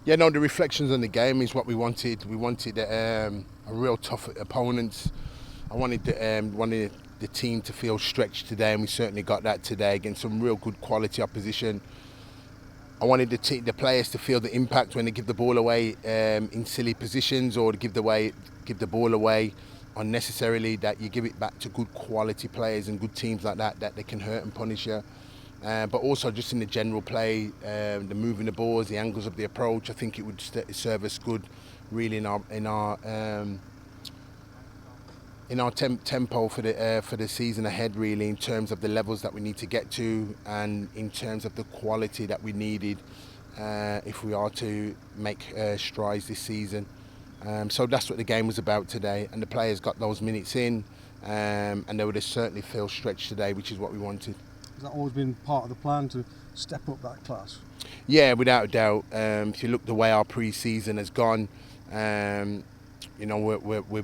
Yeah, no, the reflections on the game is what we wanted. We wanted a real tough opponent. I wanted the team to feel stretched today, and we certainly got that today against some real good quality opposition. I wanted the players to feel the impact when they give the ball away in silly positions, or to give the ball away unnecessarily. That you give it back to good quality players and good teams like that they can hurt and punish you. But also just in the general play, the moving the balls, the angles of the approach. I think it would serve us good, really, in our tempo for the season ahead, really, in terms of the levels that we need to get to, and in terms of the quality that we needed if we are to make strides this season. So that's what the game was about today, and the players got those minutes in, and they would have certainly feel stretched today, which is what we wanted. Has that always been part of the plan, to step up that class? Yeah, without a doubt. If you look the way our pre-season has gone, we've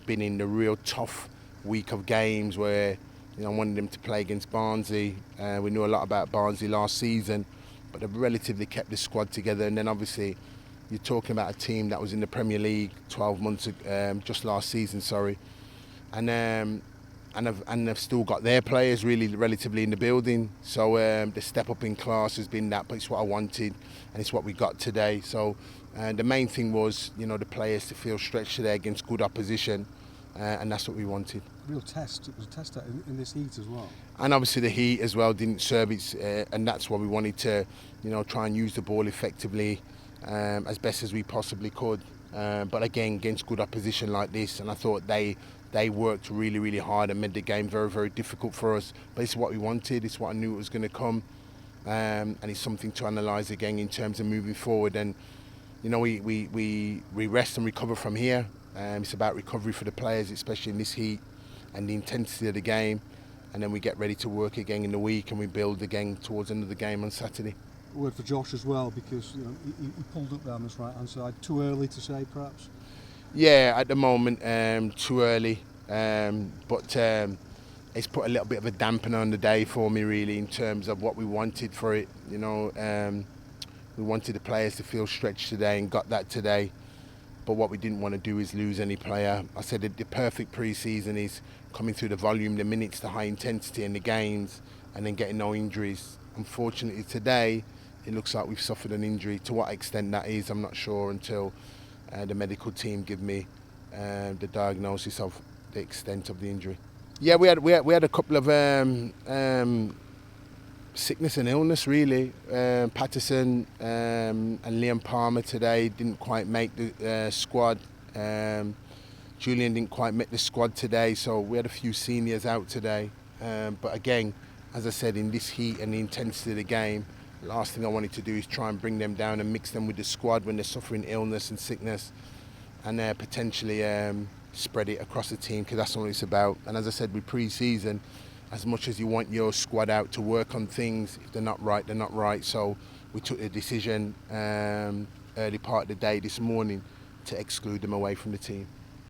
been in the real tough week of games where I wanted them to play against Barnsley. We knew a lot about Barnsley last season, but they've relatively kept the squad together. And then obviously you're talking about a team that was in the Premier League 12 months ago, just last season, sorry, and they've still got their players really relatively in the building. So the step up in class has been that, but it's what I wanted, and it's what we got today. So the main thing was, the players to feel stretched today against good opposition, and that's what we wanted. Real test. It was a test in this heat as well. And obviously the heat as well didn't serve its, and that's why we wanted to, try and use the ball effectively as best as we possibly could. But again, against good opposition like this, and I thought they worked really, really hard and made the game very, very difficult for us. But it's what we wanted. It's what I knew it was going to come, and it's something to analyse again in terms of moving forward. And we rest and recover from here. It's about recovery for the players, especially in this heat and the intensity of the game. And then we get ready to work again in the week, and we build again towards another game on Saturday. A word for Josh as well, because he pulled up there on this right hand side. Too early to say, perhaps? Yeah, at the moment, too early. But it's put a little bit of a dampener on the day for me, really, in terms of what we wanted for it. We wanted the players to feel stretched today, and got that today. But what we didn't want to do is lose any player. I said that the perfect pre-season is coming through the volume, the minutes, the high intensity in the games, and then getting no injuries. Unfortunately today, it looks like we've suffered an injury. To what extent that is, I'm not sure until the medical team give me the diagnosis of the extent of the injury. Yeah, we had a couple of sickness and illness, really. Patterson and Liam Palmer today didn't quite make the squad. Julian didn't quite make the squad today, so we had a few seniors out today. But again, as I said, in this heat and the intensity of the game, the last thing I wanted to do is try and bring them down and mix them with the squad when they're suffering illness and sickness, and potentially spread it across the team, because that's what it's about. And as I said, with pre-season, as much as you want your squad out to work on things, if they're not right, they're not right. So we took the decision early part of the day this morning to exclude them away from the team.